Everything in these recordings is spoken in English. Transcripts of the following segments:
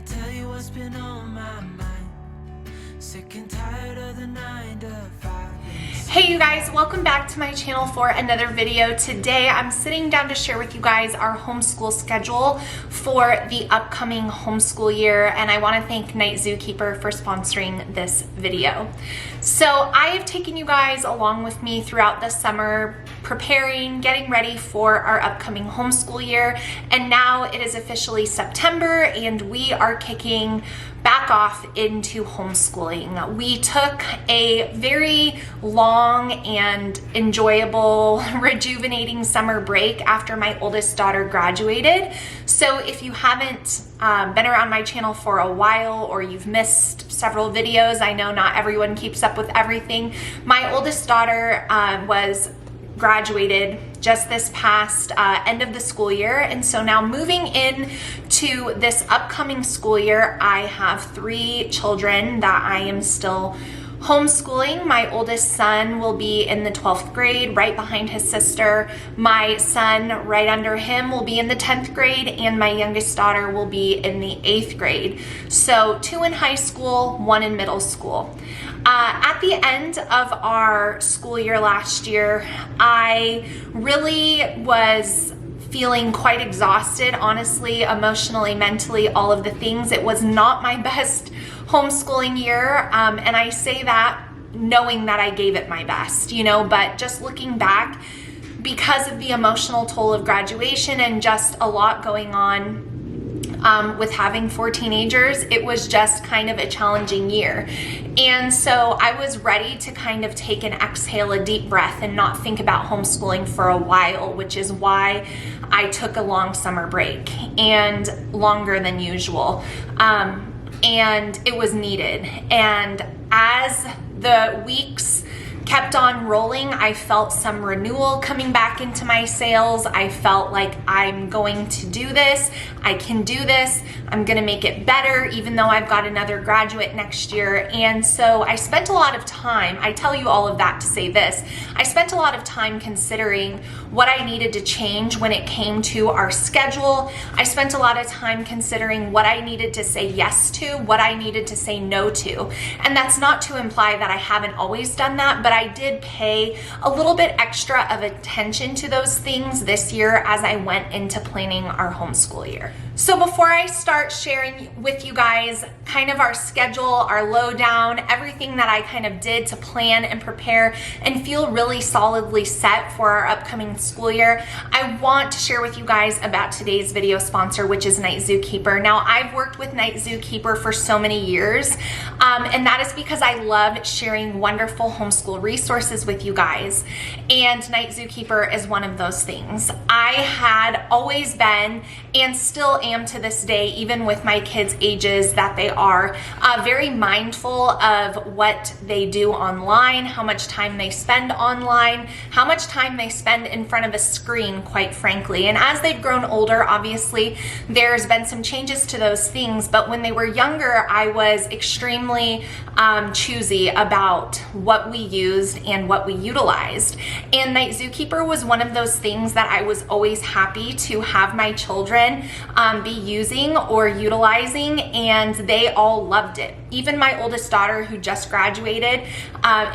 tell you what's been on my mind. Sick and tired of the 9 to 5. Hey you guys, welcome back to my channel for another video. Today I'm sitting down to share with you guys our homeschool schedule for the upcoming homeschool year, and I want to thank Night Zookeeper for sponsoring this video. So I have taken you guys along with me throughout the summer, preparing, getting ready for our upcoming homeschool year, and now it is officially September and we are kicking back off into homeschooling. We took a very long and enjoyable, rejuvenating summer break after my oldest daughter graduated. So if you haven't been around my channel for a while, or you've missed several videos, I know not everyone keeps up with everything. My oldest daughter was graduated just this past end of the school year, and so now moving in to this upcoming school year, I have 3 children that I am still homeschooling. My oldest son will be in the 12th grade, right behind his sister. My son, right under him, will be in the 10th grade, and my youngest daughter will be in the 8th grade. So 2 in high school, 1 in middle school. At the end of our school year last year, I really was feeling quite exhausted, honestly, emotionally, mentally, all of the things. It was not my best homeschooling year, and I say that knowing that I gave it my best, you know, but just looking back, because of the emotional toll of graduation and just a lot going on with having 4 teenagers, it was just kind of a challenging year. And so I was ready to kind of take an exhale, a deep breath, and not think about homeschooling for a while, which is why I took a long summer break, and longer than usual. And it was needed. And as the weeks kept on rolling, I felt some renewal coming back into my sails. I felt like I'm going to do this. I can do this. I'm gonna make it better, even though I've got another graduate next year. And so I spent a lot of time, I tell you all of that to say this, I spent a lot of time considering what I needed to change when it came to our schedule. I spent a lot of time considering what I needed to say yes to, what I needed to say no to. And that's not to imply that I haven't always done that, but I did pay a little bit extra of attention to those things this year as I went into planning our homeschool year. So before I start sharing with you guys kind of our schedule, our lowdown, everything that I kind of did to plan and prepare and feel really solidly set for our upcoming school year, I want to share with you guys about today's video sponsor, which is Night Zookeeper. Now, I've worked with Night Zookeeper for so many years, and that is because I love sharing wonderful homeschool resources with you guys, and Night Zookeeper is one of those things. I had always been, and still am to this day, even with my kids' ages that they are, very mindful of what they do online, how much time they spend online, how much time they spend in front of a screen, quite frankly. And as they've grown older, obviously, there's been some changes to those things, but when they were younger, I was extremely choosy about what we used and what we utilized. And Night Zookeeper was one of those things that I was always happy to have my children be using or utilizing, and they all loved it. Even my oldest daughter, who just graduated,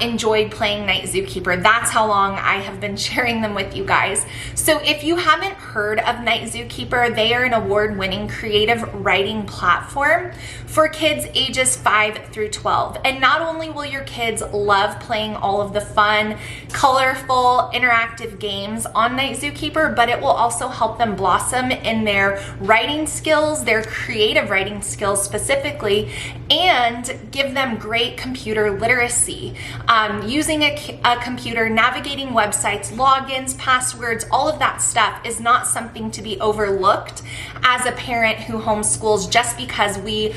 enjoyed playing Night Zookeeper. That's how long I have been sharing them with you guys. So if you haven't heard of Night Zookeeper, they are an award-winning creative writing platform for kids ages 5 through 12. And not only will your kids love playing all of the fun, colorful, interactive games on Night Zookeeper, but it will also help them blossom in their writing skills, their creative writing skills specifically, and give them great computer literacy. Using a computer, navigating websites, logins, passwords, all of that stuff is not something to be overlooked as a parent who homeschools, just because we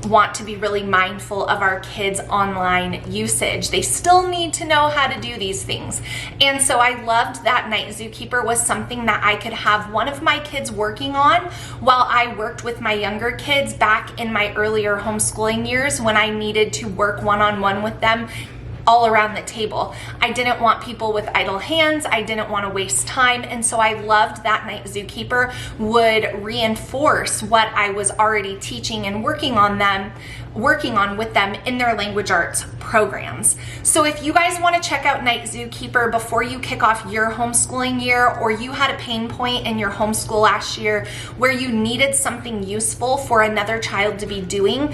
want to be really mindful of our kids' online usage. They still need to know how to do these things. And so I loved that Night Zookeeper was something that I could have one of my kids working on while I worked with my younger kids back in my earlier homeschooling years, when I needed to work one-on-one with them all around the table. I didn't want people with idle hands. I didn't want to waste time. And so I loved that Night Zookeeper would reinforce what I was already teaching and working on with them in their language arts programs. So if you guys want to check out Night Zookeeper before you kick off your homeschooling year, or you had a pain point in your homeschool last year where you needed something useful for another child to be doing,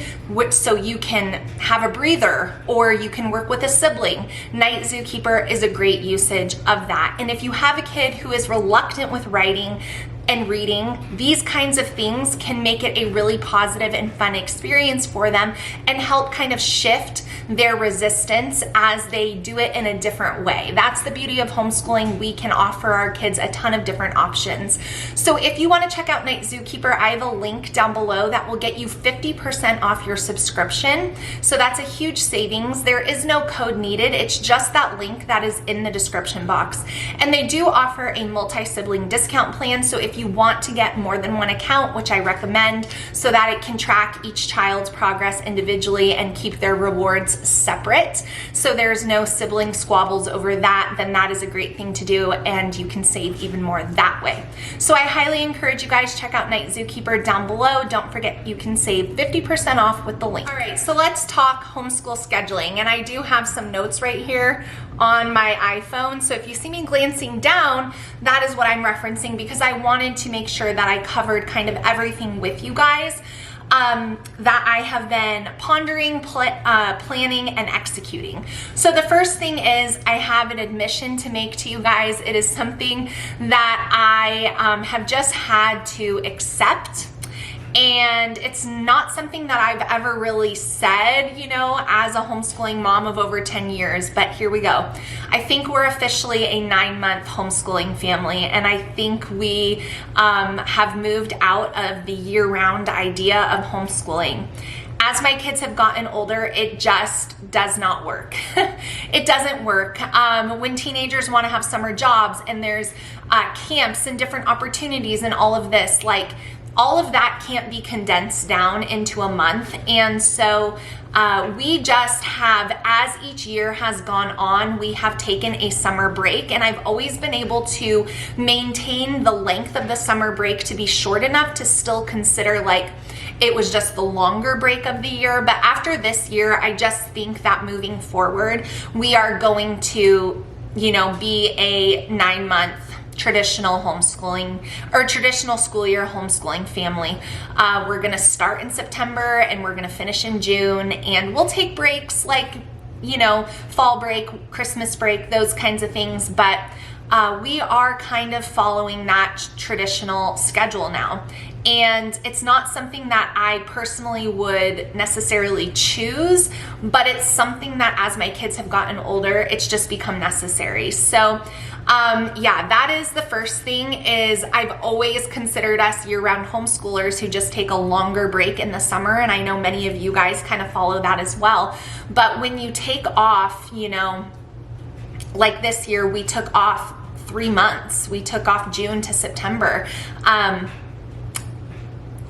so you can have a breather or you can work with a sibling, Night Zookeeper is a great usage of that. And if you have a kid who is reluctant with writing and reading, these kinds of things can make it a really positive and fun experience for them and help kind of shift their resistance as they do it in a different way. That's the beauty of homeschooling. We can offer our kids a ton of different options. So if you want to check out Night Zookeeper, I have a link down below that will get you 50% off your subscription. So that's a huge savings. There is no code needed. It's just that link that is in the description box. And they do offer a multi-sibling discount plan. So if you want to get more than one account, which I recommend, so that it can track each child's progress individually and keep their rewards separate, so there's no sibling squabbles over that, then that is a great thing to do, and you can save even more that way. So I highly encourage you guys, check out Night Zookeeper down below. Don't forget, you can save 50% off with the link. All right, so let's talk homeschool scheduling, and I do have some notes right here on my iPhone. So if you see me glancing down, that is what I'm referencing, because I wanted to make sure that I covered kind of everything with you guys that I have been pondering, planning, and executing. So the first thing is, I have an admission to make to you guys. It is something that I have just had to accept. And it's not something that I've ever really said, you know, as a homeschooling mom of over 10 years, but here we go. I think we're officially a 9-month homeschooling family, and I think we have moved out of the year-round idea of homeschooling. As my kids have gotten older, it just does not work. It doesn't work. When teenagers want to have summer jobs and there's camps and different opportunities and all of this, like, all of that can't be condensed down into a month. And so we just have, as each year has gone on, we have taken a summer break, and I've always been able to maintain the length of the summer break to be short enough to still consider like it was just the longer break of the year. But after this year, I just think that moving forward, we are going to, you know, be a 9-month traditional homeschooling or traditional school year homeschooling family. We're gonna start in September and we're gonna finish in June, and we'll take breaks like, you know, fall break, Christmas break, those kinds of things, but we are kind of following that traditional schedule now. And it's not something that I personally would necessarily choose, but it's something that as my kids have gotten older, it's just become necessary. So yeah, that is the first thing. Is I've always considered us year-round homeschoolers who just take a longer break in the summer, and I know many of you guys kind of follow that as well. But when you take off, you know, like this year, we took off 3 months. We took off June to September.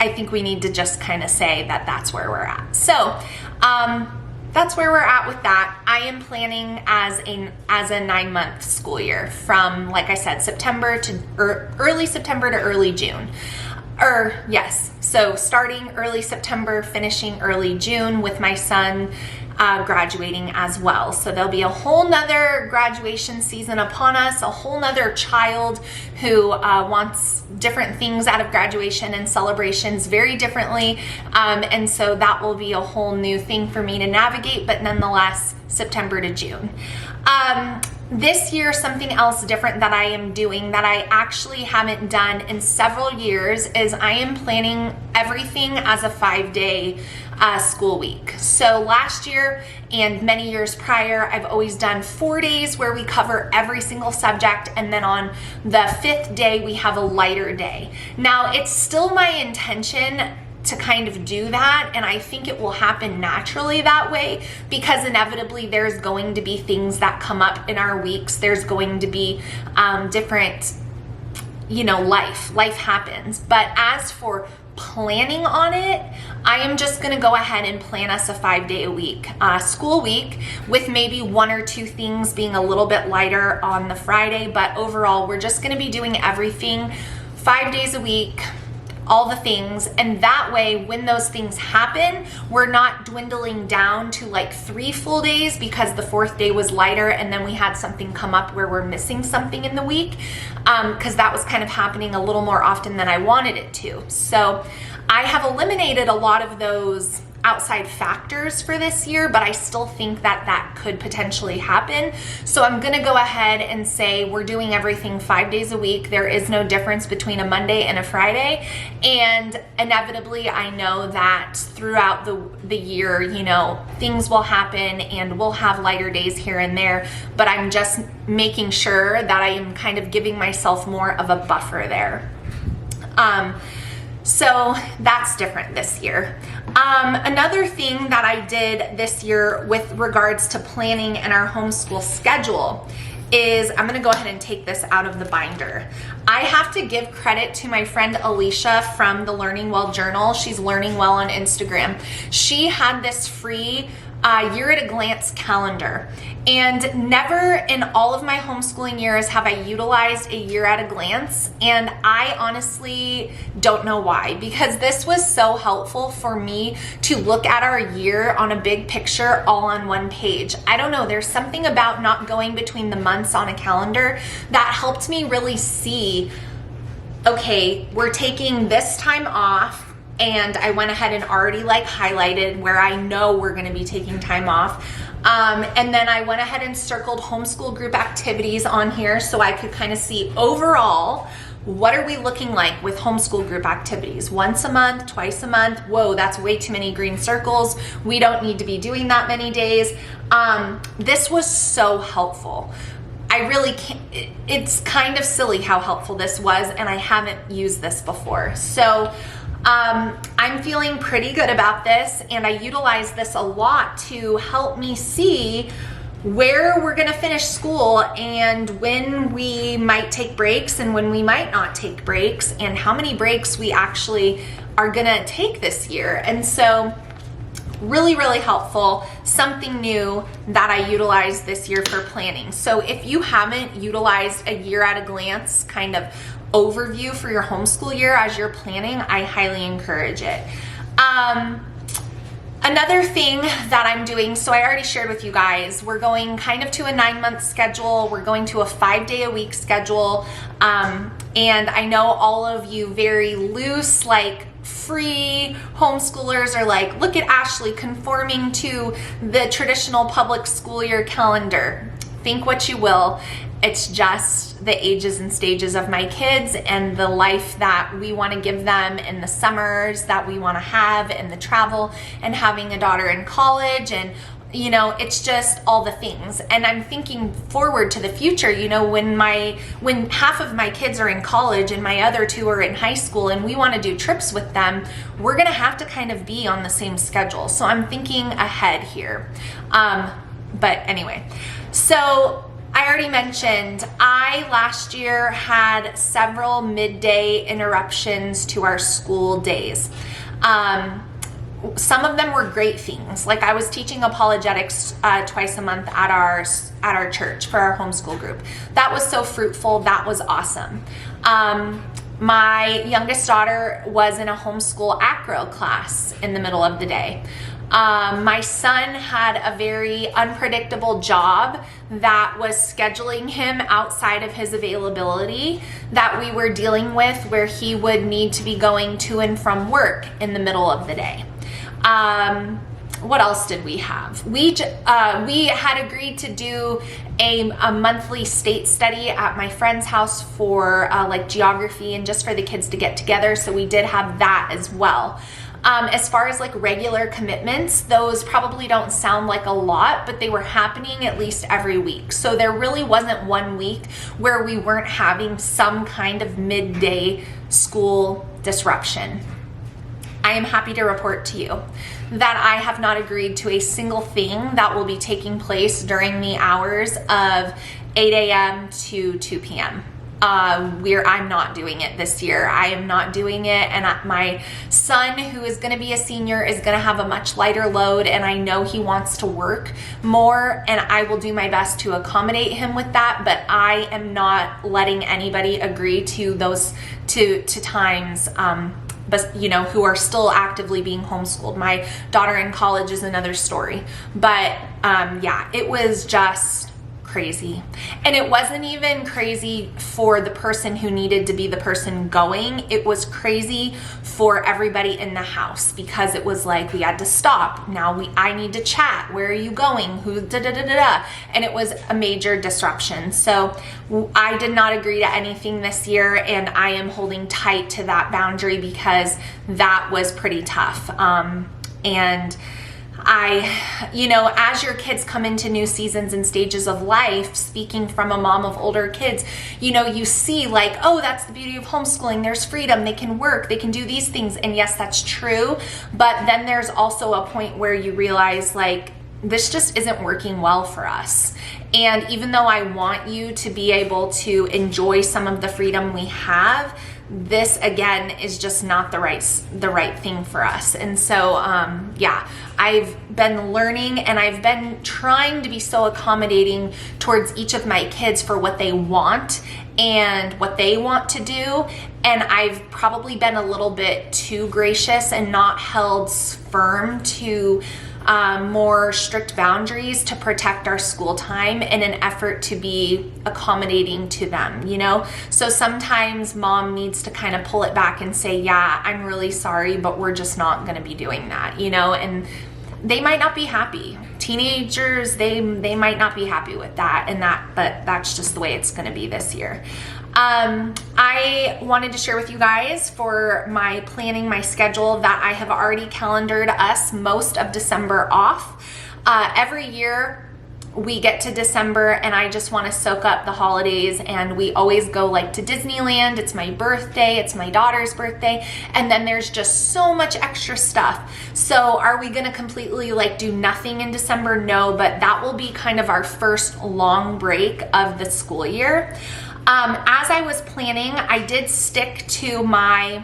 I think we need to just kind of say that that's where we're at. So that's where we're at with that. I am planning as a 9-month school year from, like I said, September to early September to early June. Yes, so starting early September, finishing early June, with my son graduating as well. So there'll be a whole nother graduation season upon us, a whole nother child who wants different things out of graduation and celebrations very differently. And so that will be a whole new thing for me to navigate, but nonetheless, September to June. This year, something else different that I am doing that I actually haven't done in several years is I am planning everything as a 5-day school week. So last year and many years prior, I've always done 4 days where we cover every single subject, and then on the 5th day, we have a lighter day. Now, it's still my intention to kind of do that, and I think it will happen naturally that way, because inevitably there's going to be things that come up in our weeks. There's going to be different you know, life happens. But as for planning on it, I am just gonna go ahead and plan us a 5-day a week school week, with maybe 1 or 2 things being a little bit lighter on the Friday. But overall, we're just gonna be doing everything 5 days a week, all the things. And that way, when those things happen, we're not dwindling down to like 3 full days because the 4th day was lighter and then we had something come up where we're missing something in the week, because that was kind of happening a little more often than I wanted it to. So I have eliminated a lot of those outside factors for this year, but I still think that that could potentially happen. So I'm gonna go ahead and say we're doing everything 5 days a week. There is no difference between a Monday and a Friday. And inevitably, I know that throughout the year, you know, things will happen and we'll have lighter days here and there, but I'm just making sure that I am kind of giving myself more of a buffer there. So that's different this year. Another thing that I did this year with regards to planning in our homeschool schedule is, I'm gonna go ahead and take this out of the binder. I have to give credit to my friend Alicia from the Learning Well Journal. She's Learning Well on Instagram. She had this free year at a glance calendar, and never in all of my homeschooling years have I utilized a year at a glance, and I honestly don't know why, because this was so helpful for me to look at our year on a big picture all on one page. I don't know, there's something about not going between the months on a calendar that helped me really see, okay, we're taking this time off. And I went ahead and already like highlighted where I know we're gonna be taking time off. And then I went ahead and circled homeschool group activities on here so I could kind of see overall, what are we looking like with homeschool group activities? Once a month, twice a month? Whoa, that's way too many green circles. We don't need to be doing that many days. This was so helpful. I really can't, it's kind of silly how helpful this was, and I haven't used this before. So I'm feeling pretty good about this, and I utilize this a lot to help me see where we're gonna finish school and when we might take breaks and when we might not take breaks, and how many breaks we actually are gonna take this year. And so really, really helpful, something new that I utilized this year for planning. So if you haven't utilized a year at a glance kind of overview for your homeschool year as you're planning, I highly encourage it. Another thing that I'm doing, so I already shared with you guys, we're going kind of to a 9-month schedule. We're going to a 5-day-a-week schedule. And I know all of you very loose, like free homeschoolers are like, look at Ashley conforming to the traditional public school year calendar. Think what you will. It's just the ages and stages of my kids and the life that we want to give them, and the summers that we want to have, and the travel, and having a daughter in college, and you know, it's just all the things. And I'm thinking forward to the future, you know, when half of my kids are in college and my other 2 are in high school and we want to do trips with them, we're going to have to kind of be on the same schedule. So I'm thinking ahead here. But anyway, so I already mentioned, I last year had several midday interruptions to our school days. Some of them were great things. Like I was teaching apologetics twice a month at our church for our homeschool group. That was so fruitful. That was awesome. My youngest daughter was in a homeschool acro class in the middle of the day. My son had a very unpredictable job that was scheduling him outside of his availability that we were dealing with, where he would need to be going to and from work in the middle of the day. What else did we have? We had agreed to do a monthly state study at my friend's house for like geography and just for the kids to get together. So we did have that as well. As far as like regular commitments, those probably don't sound like a lot, but they were happening at least every week. So there really wasn't one week where we weren't having some kind of midday school disruption. I am happy to report to you that I have not agreed to a single thing that will be taking place during the hours of 8 a.m. to 2 p.m. I'm not doing it this year. I am not doing it, and my son, who is going to be a senior, is going to have a much lighter load, and I know he wants to work more, and I will do my best to accommodate him with that, but I am not letting anybody agree to those to times, but you know, who are still actively being homeschooled. My daughter in college is another story, but yeah, it was just crazy. And it wasn't even crazy for the person who needed to be the person going. It was crazy for everybody in the house, because it was like, we had to stop. Now I need to chat. Where are you going? Who da da da da da. And it was a major disruption. So I did not agree to anything this year, and I am holding tight to that boundary because that was pretty tough. And you know, as your kids come into new seasons and stages of life, speaking from a mom of older kids, you know, you see like, oh, that's the beauty of homeschooling. There's freedom. They can work. They can do these things. And yes, that's true. But then there's also a point where you realize like, this just isn't working well for us. And even though I want you to be able to enjoy some of the freedom we have, this again is just not the right thing for us. And so yeah, I've been learning, and I've been trying to be so accommodating towards each of my kids for what they want and what they want to do. And I've probably been a little bit too gracious and not held firm to more strict boundaries to protect our school time in an effort to be accommodating to them, you know? So sometimes mom needs to kind of pull it back and say, yeah, I'm really sorry, but we're just not going to be doing that, you know? And they might not be happy. Teenagers, they might not be happy with that, but that's just the way it's going to be this year. I wanted to share with you guys for my planning my schedule that I have already calendared us most of December off. Every year we get to December and I just want to soak up the holidays, and we always go like to Disneyland. It's my birthday, it's my daughter's birthday, and then there's just so much extra stuff. So are we going to completely like do nothing in December? No, but that will be kind of our first long break of the school year. As I was planning, I did stick to my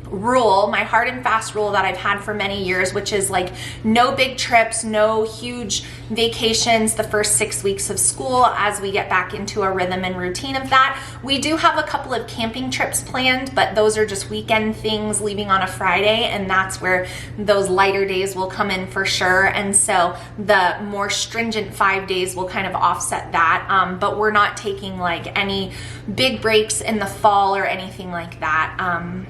rule, my hard and fast rule that I've had for many years, which is like no big trips, no huge vacations the first 6 weeks of school as we get back into a rhythm and routine of that. We do have a couple of camping trips planned, but those are just weekend things leaving on a Friday, and that's where those lighter days will come in for sure. And so the more stringent 5 days will kind of offset that, but we're not taking like any big breaks in the fall or anything like that.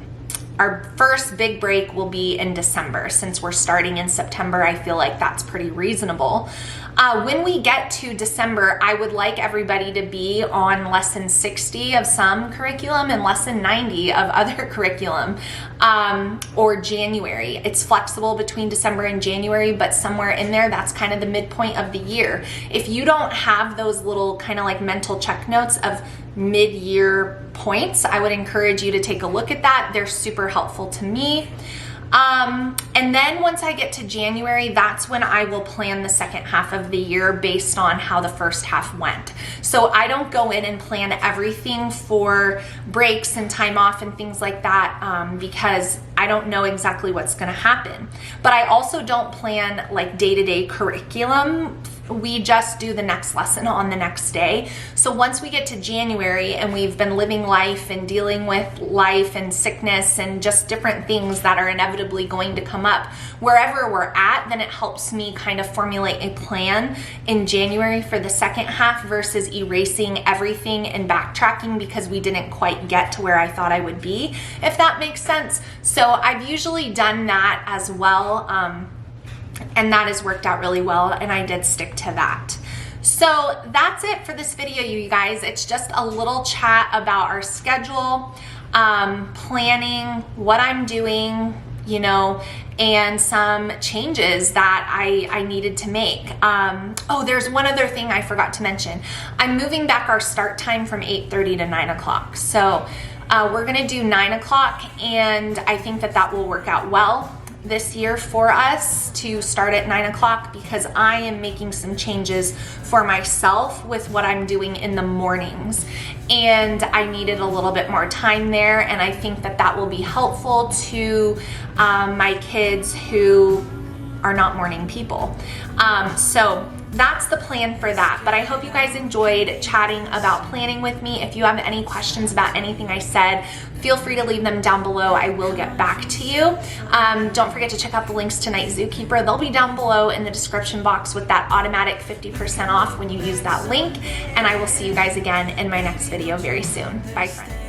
Our first big break will be in December. Since we're starting in September, I feel like that's pretty reasonable. When we get to December, I would like everybody to be on lesson 60 of some curriculum and lesson 90 of other curriculum, or January. It's flexible between December and January, but somewhere in there, that's kind of the midpoint of the year. If you don't have those little kind of like mental check notes of mid-year points, I would encourage you to take a look at that. They're super helpful to me. And then once I get to January, that's when I will plan the second half of the year based on how the first half went. So I don't go in and plan everything for breaks and time off and things like that, because I don't know exactly what's going to happen. But I also don't plan like day-to-day curriculum. We just do the next lesson on the next day. So once we get to January and we've been living life and dealing with life and sickness and just different things that are inevitably going to come up, wherever we're at, then it helps me kind of formulate a plan in January for the second half versus erasing everything and backtracking because we didn't quite get to where I thought I would be, if that makes sense. So I've usually done that as well. And that has worked out really well, and I did stick to that. So that's it for this video, you guys. It's just a little chat about our schedule, planning, what I'm doing, you know, and some changes that I needed to make. Oh, there's one other thing I forgot to mention. I'm moving back our start time from 8:30 to 9 o'clock. So we're gonna do 9 o'clock, and I think that that will work out well. this year for us to start at 9 o'clock because I am making some changes for myself with what I'm doing in the mornings. And I needed a little bit more time there, and I think that that will be helpful to my kids who are not morning people. So that's the plan for that. But I hope you guys enjoyed chatting about planning with me. If you have any questions about anything I said, feel free to leave them down below. I will get back to you. Don't forget to check out the links to Night Zookeeper. They'll be down below in the description box with that automatic 50% off when you use that link. And I will see you guys again in my next video very soon. Bye, friends.